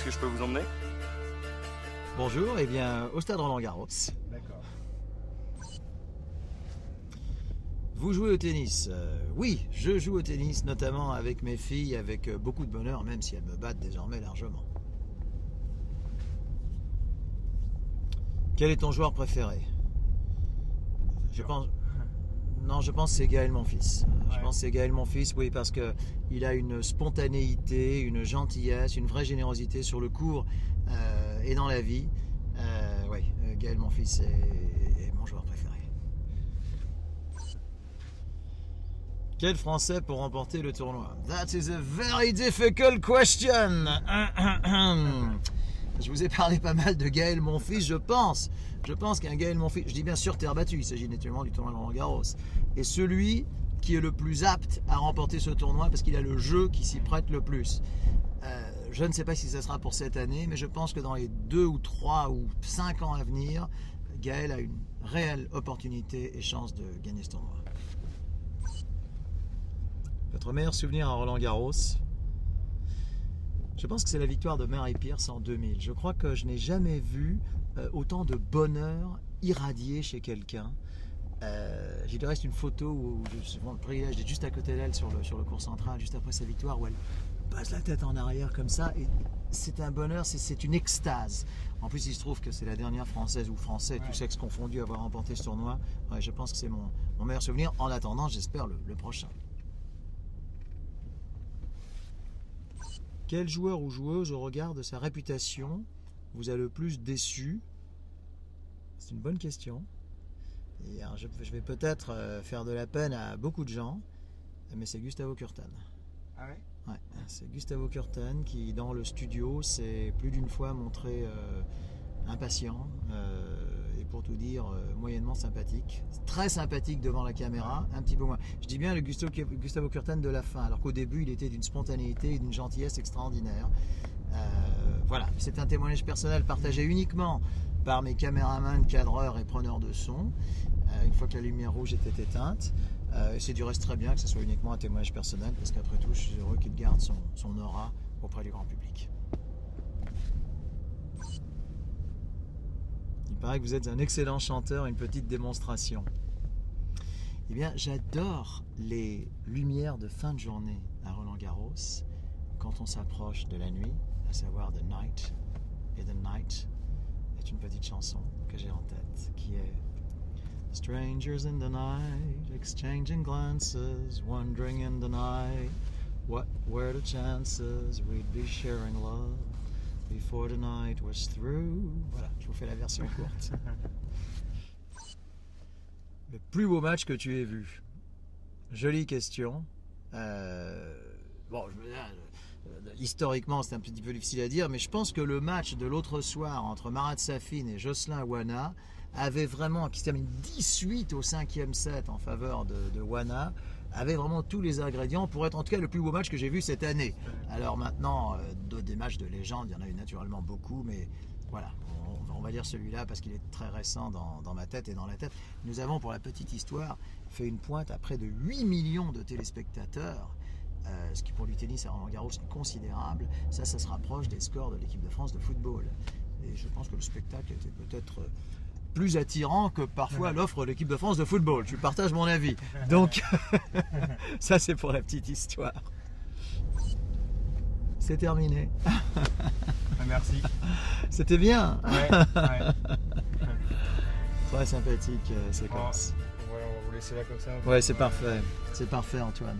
que je peux vous emmener? Bonjour, et bien au stade Roland-Garros. D'accord. Vous jouez au tennis? Oui, je joue au tennis, notamment avec mes filles, avec beaucoup de bonheur, même si elles me battent désormais largement. Quel est ton joueur préféré? Je pense que c'est Gaël Monfils. Je pense que c'est Gaël Monfils, oui, parce qu'il a une spontanéité, une gentillesse, une vraie générosité sur le court et dans la vie. Oui, Gaël Monfils est mon joueur préféré. Quel Français pour remporter le tournoi? That is a very difficult question. Je vous ai parlé pas mal de Gaël Monfils, je pense qu'un Gaël Monfils, je dis bien sûr terre battue, il s'agit naturellement du tournoi de Roland-Garros, est celui qui est le plus apte à remporter ce tournoi parce qu'il a le jeu qui s'y prête le plus. Je ne sais pas si ça sera pour cette année, mais je pense que dans les 2 ou 3 ou 5 ans à venir, Gaël a une réelle opportunité et chance de gagner ce tournoi. Votre meilleur souvenir à Roland-Garros? Je pense que c'est la victoire de Mary Pierce en 2000. Je crois que je n'ai jamais vu autant de bonheur irradier chez quelqu'un. J'ai du reste une photo où j'ai le privilège d'être juste à côté d'elle sur le court central, juste après sa victoire, où elle passe la tête en arrière comme ça. Et c'est un bonheur, c'est une extase. En plus, il se trouve que c'est la dernière Française ou Français, tous sexes confondus, à avoir remporté ce tournoi. Ouais, je pense que c'est mon meilleur souvenir. En attendant, j'espère le prochain. Quel joueur ou joueuse, au regard de sa réputation, vous a le plus déçu? C'est une bonne question. Et alors, je vais peut-être faire de la peine à beaucoup de gens, mais c'est Gustavo Kuerten. Ah ouais? Ouais, c'est Gustavo Kuerten qui, dans le studio, s'est plus d'une fois montré impatient et pour tout dire, moyennement sympathique. Très sympathique devant la caméra, un petit peu moins. Je dis bien le Gustavo Kuerten de la fin, alors qu'au début, il était d'une spontanéité et d'une gentillesse extraordinaire. Voilà, c'est un témoignage personnel partagé uniquement par mes caméramans, cadreurs et preneurs de son, une fois que la lumière rouge était éteinte. C'est du reste très bien que ce soit uniquement un témoignage personnel, parce qu'après tout, je suis heureux qu'il garde son aura auprès du grand public. Il paraît que vous êtes un excellent chanteur, une petite démonstration. Eh bien, j'adore les lumières de fin de journée à Roland-Garros, quand on s'approche de la nuit, à savoir The Night. Et The Night est une petite chanson que j'ai en tête, qui est Strangers in the night, exchanging glances, wondering in the night, what were the chances we'd be sharing love before the night was through. Voilà, je vous fais la version courte. Le plus beau match que tu aies vu? Jolie question. Bon, historiquement, c'est un petit peu difficile à dire, mais je pense que le match de l'autre soir entre Marat Safin et Jocelyn Wana avait vraiment, qui se termine 18 au 5e set en faveur de Wana, avait vraiment tous les ingrédients pour être en tout cas le plus beau match que j'ai vu cette année. Alors maintenant, des matchs de légende, il y en a eu naturellement beaucoup, mais voilà, on va dire celui-là parce qu'il est très récent dans ma tête et dans la tête. Nous avons, pour la petite histoire, fait une pointe à près de 8 millions de téléspectateurs, ce qui pour du tennis à Roland-Garros est considérable. Ça se rapproche des scores de l'équipe de France de football. Et je pense que le spectacle était peut-être plus attirant que parfois l'offre de l'équipe de France de football. Tu partages mon avis. Donc, ça c'est pour la petite histoire. C'est terminé. Merci. C'était bien. Ouais. Très sympathique séquence. Voilà, on va vous laisser là comme ça. Ouais, c'est parfait. C'est parfait, Antoine.